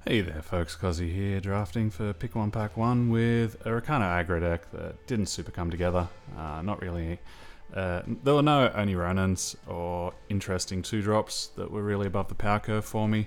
Hey there folks, Kozzi here, drafting for Pick 1 Pack 1 with a Rakano Aggro deck that didn't super come together. Not really. There were no Oni Ronins or interesting 2-drops that were really above the power curve for me.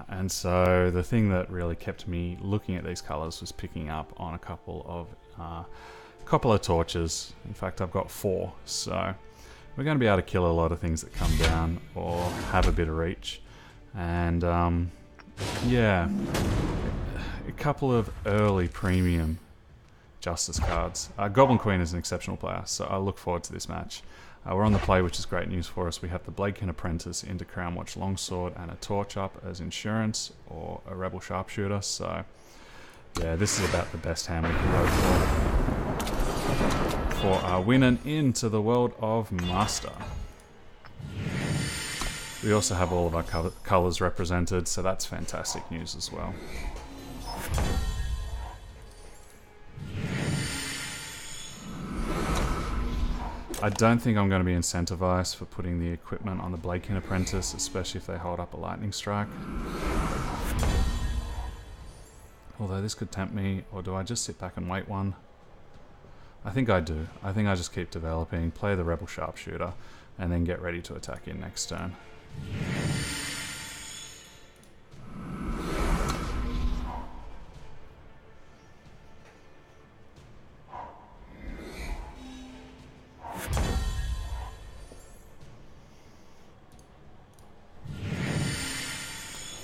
And so the thing that really kept me looking at these colours was picking up on a couple of torches. In fact, I've got 4, so we're going to be able to kill a lot of things that come down or have a bit of reach. And yeah, a couple of early premium Justice cards. Goblin Queen is an exceptional player, so I look forward to this match. We're on the play, which is great news for us. We have the Bladekin Apprentice into Crown Watch Longsword and a Torch up as insurance, or a Rebel Sharpshooter, so yeah, this is about the best hand we can go for our winning into the world of Master. We also have all of our colours represented, so that's fantastic news as well. I don't think I'm going to be incentivized for putting the equipment on the Bladekin Apprentice, especially if they hold up a Lightning Strike. Although this could tempt me, or do I just sit back and wait one? I think I do. I think I just keep developing, play the Rebel Sharpshooter, and then get ready to attack in next turn.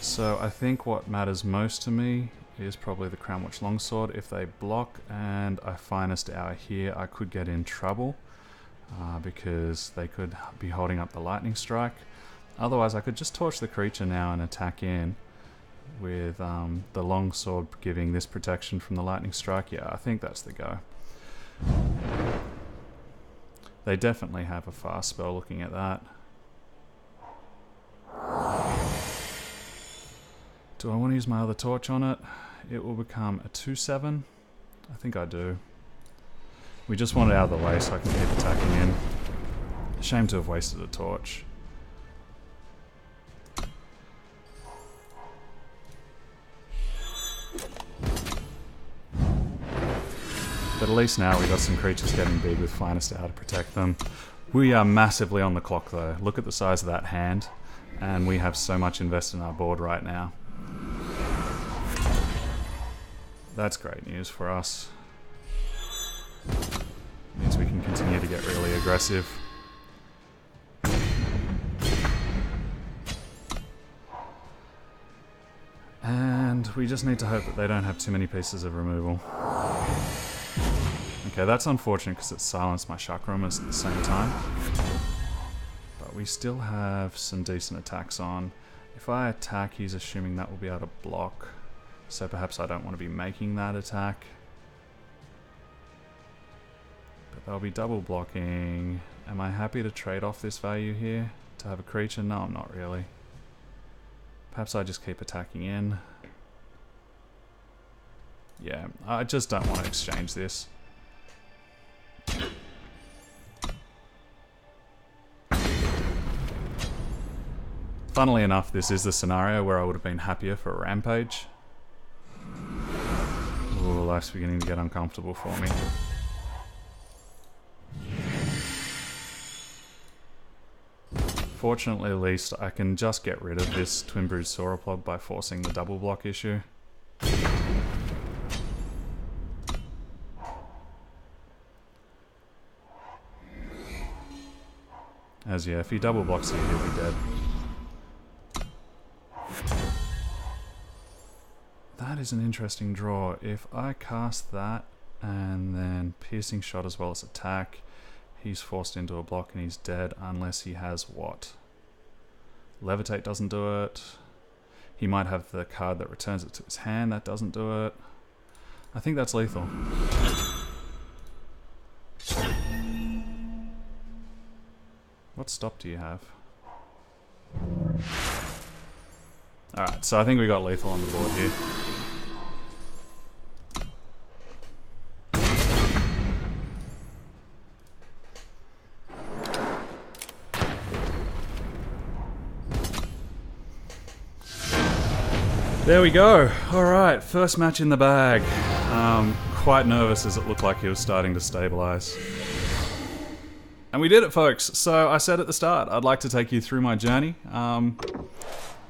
So I think what matters most to me is probably the Crown Watch Longsword. If they block and I Finest Hour here, I could get in trouble because they could be holding up the Lightning Strike. Otherwise, I could just torch the creature now and attack in with the Longsword giving this protection from the Lightning Strike. Yeah, I think that's the go. They definitely have a fast spell looking at that. Do I want to use my other torch on it? It will become a 2/7. I think I do. We just want it out of the way so I can keep attacking in. Shame to have wasted a torch. But at least now we got some creatures getting big with Finest Hour to protect them. We are massively on the clock though. Look at the size of that hand, and we have so much invested in our board right now. That's great news for us. Means we can continue to get really aggressive. And we just need to hope that they don't have too many pieces of removal. Okay, that's unfortunate because it silenced my Chakrams at the same time. But we still have some decent attacks on. If I attack, he's assuming that will be able to block. So perhaps I don't want to be making that attack. But they'll be double blocking. Am I happy to trade off this value here to have a creature? No, I'm not really. Perhaps I just keep attacking in. Yeah, I just don't want to exchange this. Funnily enough, this is the scenario where I would have been happier for a Rampage. Ooh, life's beginning to get uncomfortable for me. Fortunately, at least I can just get rid of this Twin Brood Sauropod by forcing the double block issue. As yeah, if he double blocks here, he'll be dead. That is an interesting draw. If I cast that and then Piercing Shot as well as attack, he's forced into a block and he's dead unless he has what? Levitate doesn't do it. He might have the card that returns it to his hand, that doesn't do it. I think that's lethal. What stop do you have? Alright, so I think we got lethal on the board here. There we go. Alright, first match in the bag. Quite nervous as it looked like he was starting to stabilize. And we did it, folks. So I said at the start, I'd like to take you through my journey.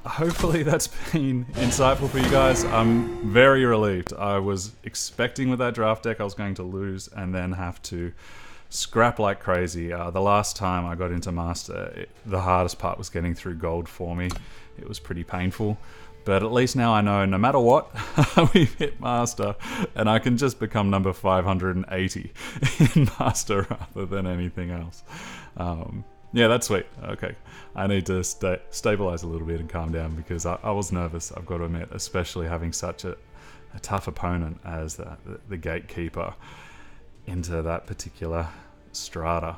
Hopefully that's been insightful for you guys. I'm very relieved. I was expecting with that draft deck I was going to lose and then have to scrap like crazy. The last time I got into Master, the hardest part was getting through Gold for me. It was pretty painful. But at least now I know no matter what, we've hit Master, and I can just become number 580 in Master rather than anything else. Yeah, that's sweet. Okay, I need to stabilize a little bit and calm down because I was nervous, I've got to admit, especially having such a tough opponent as the gatekeeper into that particular strata.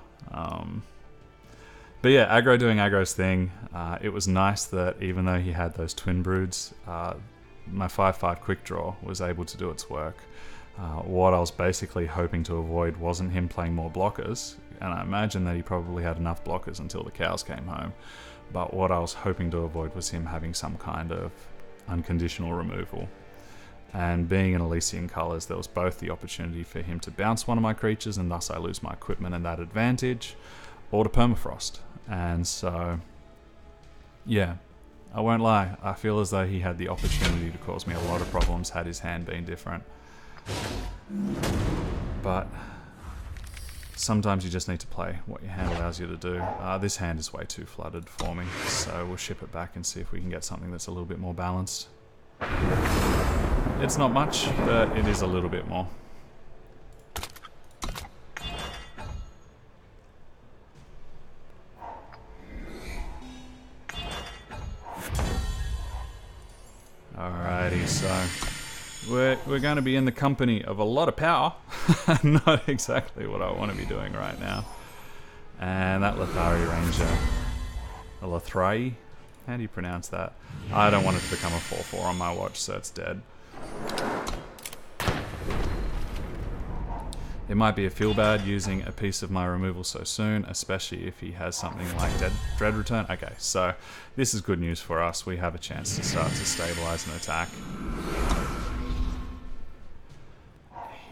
But yeah, Aggro doing Aggro's thing. It was nice that even though he had those twin broods, my 5/5 quick draw was able to do its work. What I was basically hoping to avoid wasn't him playing more blockers, and I imagine that he probably had enough blockers until the cows came home. But what I was hoping to avoid was him having some kind of unconditional removal. And being in Elysian colours, there was both the opportunity for him to bounce one of my creatures and thus I lose my equipment and that advantage, or to permafrost. And so, yeah, I won't lie, I feel as though he had the opportunity to cause me a lot of problems had his hand been different. But sometimes you just need to play what your hand allows you to do. This hand is way too flooded for me, so we'll ship it back and see if we can get something that's a little bit more balanced. It's not much, but it is a little bit more. Alrighty, so we're going to be in the company of a lot of power. Not exactly what I want to be doing right now. And that Lethari Ranger, a Lethrai, how do you pronounce that? I don't want it to become a 4/4 on my watch, so it's dead. It might be a feel bad using a piece of my removal so soon, especially if he has something like Dread Return. Okay, so this is good news for us. We have a chance to start to stabilize an attack.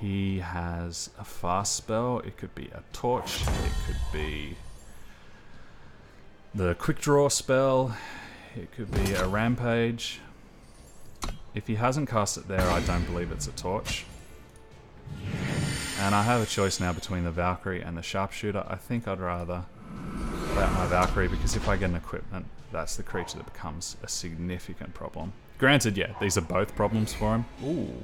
He has a fast spell. It could be a torch. It could be the quick draw spell. It could be a rampage. If he hasn't cast it there, I don't believe it's a torch. And I have a choice now between the Valkyrie and the Sharpshooter. I think I'd rather play out my Valkyrie because if I get an equipment, that's the creature that becomes a significant problem. Granted, yeah, these are both problems for him. Ooh.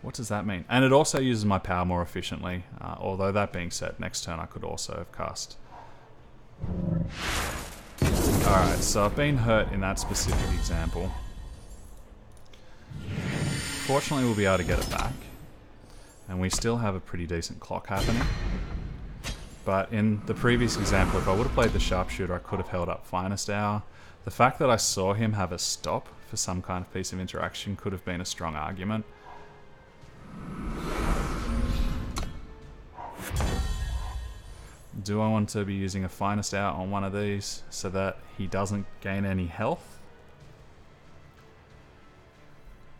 What does that mean? And it also uses my power more efficiently. Although that being said, next turn I could also have cast. Alright, so I've been hurt in that specific example. Fortunately, we'll be able to get it back. And we still have a pretty decent clock happening. But in the previous example, if I would have played the Sharpshooter, I could have held up Finest Hour. The fact that I saw him have a stop for some kind of piece of interaction could have been a strong argument. Do I want to be using a Finest Hour on one of these so that he doesn't gain any health?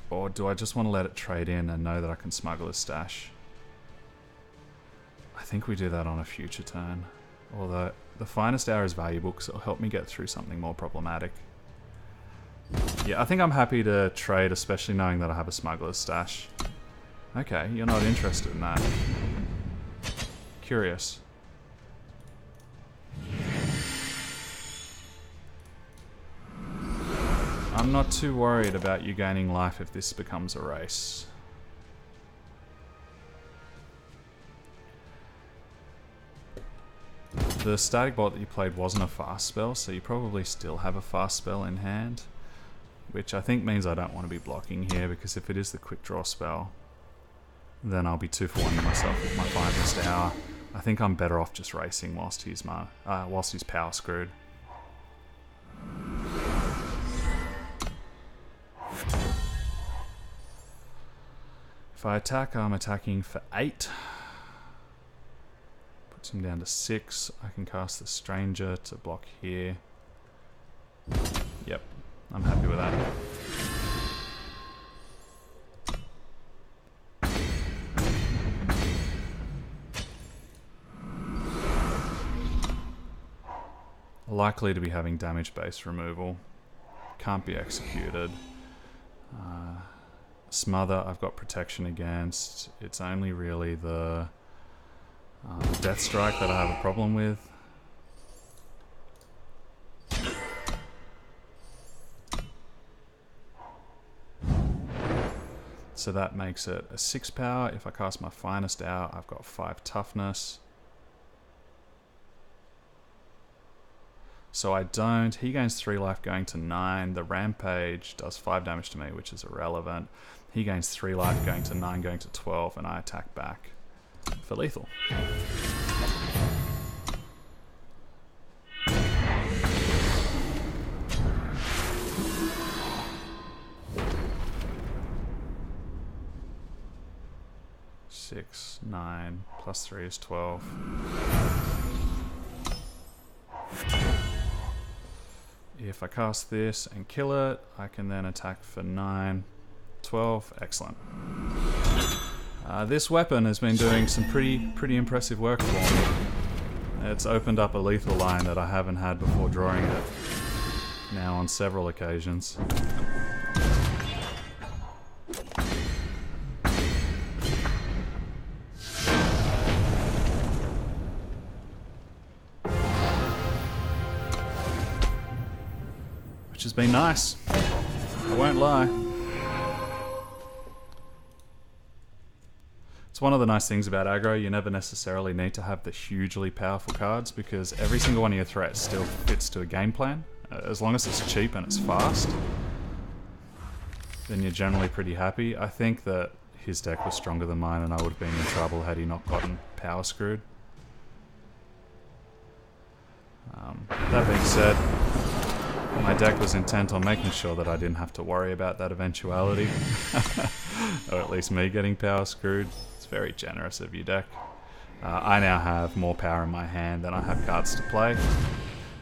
Or do I just want to let it trade in and know that I can smuggle his stash? I think we do that on a future turn. Although the Finest Hour is valuable because it'll help me get through something more problematic. Yeah, I think I'm happy to trade, especially knowing that I have a smuggler's stash. Okay, you're not interested in that. Curious. I'm not too worried about you gaining life if this becomes a race. The static bolt that you played wasn't a fast spell, so you probably still have a fast spell in hand. Which I think means I don't want to be blocking here, because if it is the quick draw spell, then I'll be 2-for-1 myself with my Finest Hour. I think I'm better off just racing whilst he's power screwed. If I attack, I'm attacking for 8. Puts him down to 6. I can cast the Stranger to block here. Yep, I'm happy with that. likely to be having damage base removal. Can't be executed. Smother I've got protection against. It's only really the Death Strike that I have a problem with. So that makes it a 6 power. If I cast my Finest out, I've got 5 toughness. So I don't. He gains 3 life going to 9. The Rampage does 5 damage to me, which is irrelevant. He gains 3 life going to 9, going to 12, and I attack back for lethal. Six, 9, plus 3 is 12. If I cast this and kill it, I can then attack for 9, 12. Excellent. This weapon has been doing some pretty impressive work for me. It's opened up a lethal line that I haven't had before drawing it now on several occasions. Which has been nice. I won't lie. It's one of the nice things about aggro, you never necessarily need to have the hugely powerful cards because every single one of your threats still fits to a game plan. As long as it's cheap and it's fast, then you're generally pretty happy. I think that his deck was stronger than mine and I would have been in trouble had he not gotten power screwed. That being said, my deck was intent on making sure that I didn't have to worry about that eventuality. Or at least me getting power screwed. It's very generous of you, deck. I now have more power in my hand than I have cards to play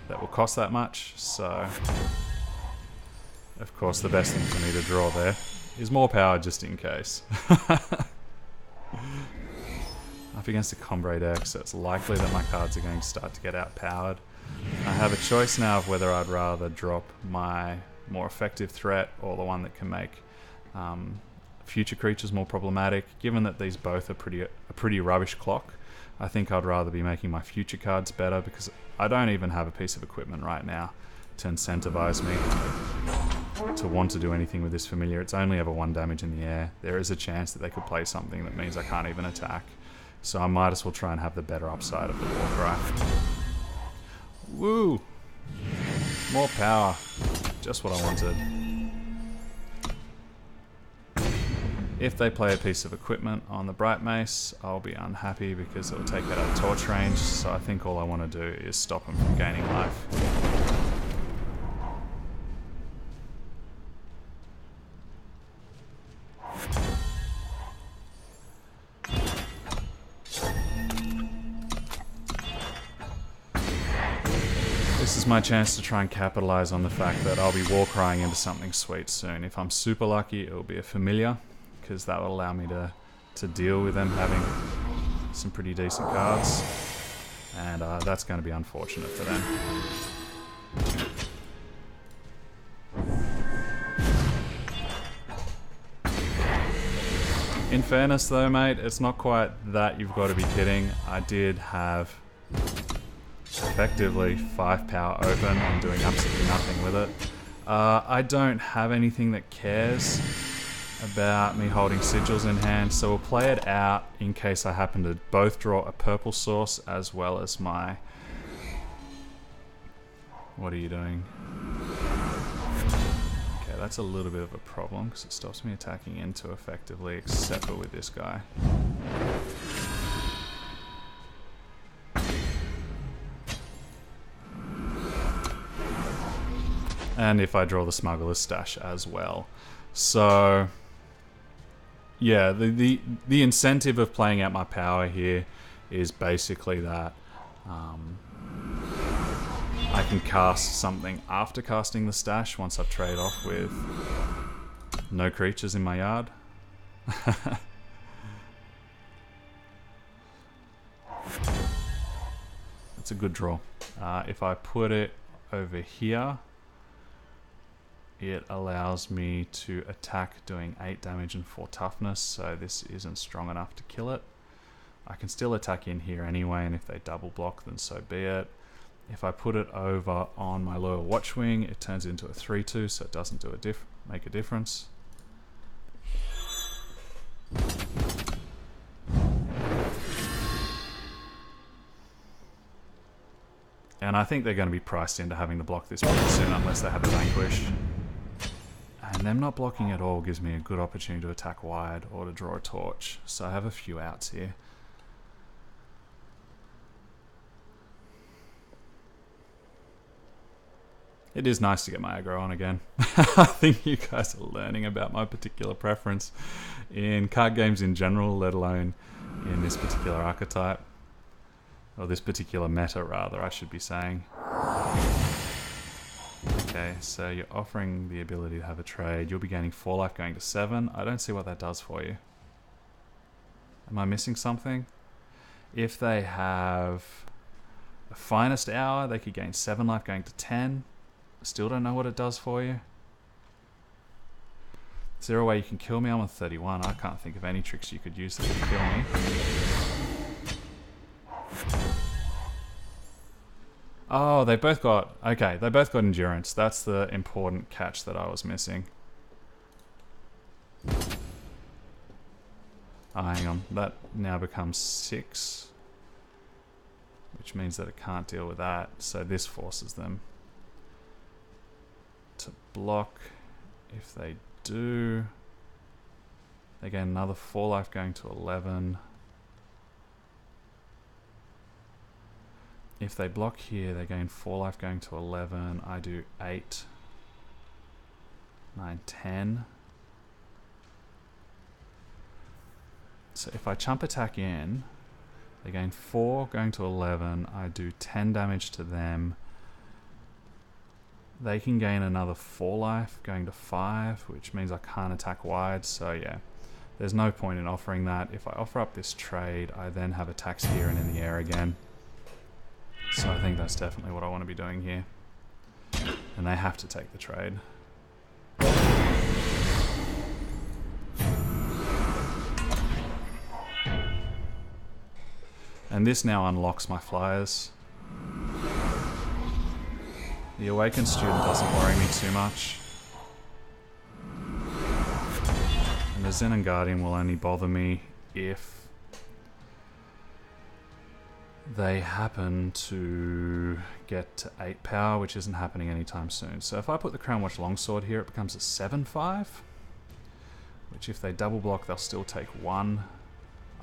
that will cost that much, so of course the best thing for me to draw there is more power just in case. Up against a Combre deck, so it's likely that my cards are going to start to get outpowered. I have a choice now of whether I'd rather drop my more effective threat or the one that can make future creatures more problematic. Given that these both are a pretty rubbish clock, I think I'd rather be making my future cards better because I don't even have a piece of equipment right now to incentivize me to want to do anything with this familiar. It's only ever 1 damage in the air. There is a chance that they could play something that means I can't even attack. So I might as well try and have the better upside of the Warcry. Woo! More power. Just what I wanted. If they play a piece of equipment on the Bright Mace, I'll be unhappy because it will take it out of torch range, so I think all I want to do is stop them from gaining life. This is my chance to try and capitalize on the fact that I'll be Warcrying into something sweet soon. If I'm super lucky, it'll be a familiar, because that will allow me to deal with them having some pretty decent cards, and that's going to be unfortunate for them. In fairness though, mate, it's not quite that you've got to be kidding. I did have effectively 5 power open and doing absolutely nothing with it. I don't have anything that cares about me holding sigils in hand, so we'll play it out in case I happen to both draw a purple source as well as my... What are you doing? Okay, that's a little bit of a problem because it stops me attacking into effectively, except for with this guy. And if I draw the Smuggler's Stash as well. So yeah, the incentive of playing out my power here is basically that I can cast something after casting the stash once I've traded off with no creatures in my yard. It's a good draw. If I put it over here, it allows me to attack doing 8 damage and 4 toughness, so this isn't strong enough to kill it. I can still attack in here anyway, and if they double block, then so be it. If I put it over on my lower watch wing, it turns into a 3-2, so it doesn't do make a difference. And I think they're going to be priced into having to block this pretty soon unless they have a vanquish. And them not blocking at all gives me a good opportunity to attack wide or to draw a torch. So I have a few outs here. It is nice to get my aggro on again. I think you guys are learning about my particular preference in card games in general, let alone in this particular archetype. Or this particular meta, rather, I should be saying. Okay, so you're offering the ability to have a trade. You'll be gaining 4 life going to 7. I don't see what that does for you. Am I missing something? If they have a finest hour, they could gain 7 life going to 10. Still don't know what it does for you. Is there a way you can kill me? I'm on 31. I can't think of any tricks you could use that would kill me. Oh, they both got... Okay, they both got endurance. That's the important catch that I was missing. Oh, hang on. That now becomes 6. Which means that it can't deal with that. So this forces them to block. If they do, they gain another 4 life going to 11. If they block here, they gain 4 life going to 11. I do 8, 9, 10. So if I chump attack in, they gain 4 going to 11. I do 10 damage to them. They can gain another 4 life going to 5, which means I can't attack wide. So yeah, there's no point in offering that. If I offer up this trade, I then have attacks here and in the air again. So I think that's definitely what I want to be doing here. And they have to take the trade. And this now unlocks my flyers. The Awakened Student doesn't worry me too much. And the Zen Guardian will only bother me if they happen to get to 8 power, which isn't happening anytime soon. So if I put the Crown Watch Longsword here, it becomes a 7/5, which if they double block, they'll still take 1.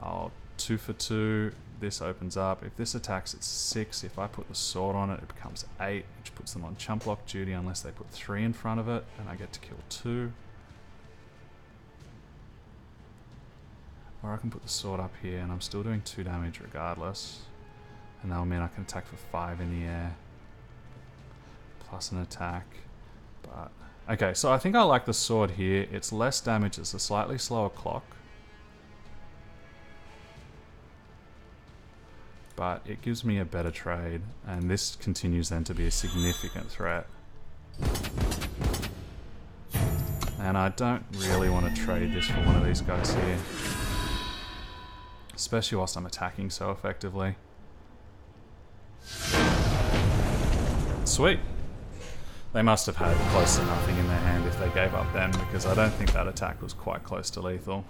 I'll 2 for 2. This opens up. If this attacks, it's 6. If I put the sword on it, it becomes 8, which puts them on chump block duty unless they put 3 in front of it, and I get to kill 2. Or I can put the sword up here, and I'm still doing 2 damage regardless. And that'll mean I can attack for 5 in the air. Plus an attack. But okay, so I think I like the sword here. It's less damage, it's a slightly slower clock. But it gives me a better trade, and this continues then to be a significant threat. And I don't really want to trade this for one of these guys here. Especially whilst I'm attacking so effectively. Sweet. They must have had close to nothing in their hand if they gave up then, because I don't think that attack was quite close to lethal.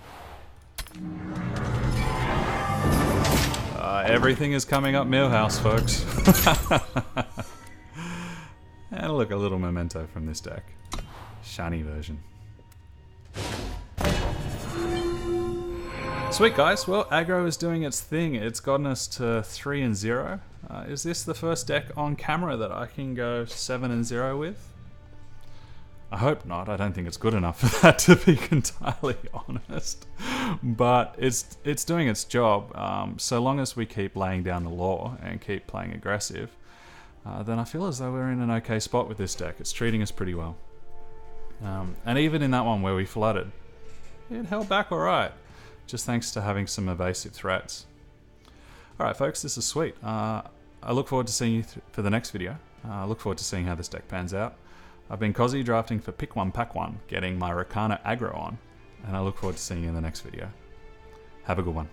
Everything is coming up Millhouse, folks. And look, a little memento from this deck. Shiny version. Sweet, guys. Well, aggro is doing its thing. It's gotten us to 3-0. Is this the first deck on camera that I can go 7-0 with? I hope not. I don't think it's good enough for that, to be entirely honest. But it's doing its job. So long as we keep laying down the law and keep playing aggressive, then I feel as though we're in an okay spot with this deck. It's treating us pretty well. And even in that one where we flooded, it held back alright. Just thanks to having some evasive threats. Alright folks, this is sweet. I look forward to seeing you for the next video. I look forward to seeing how this deck pans out. I've been Kozzi, drafting for Pick 1 Pack 1, getting my Rakano Aggro on, and I look forward to seeing you in the next video. Have a good one.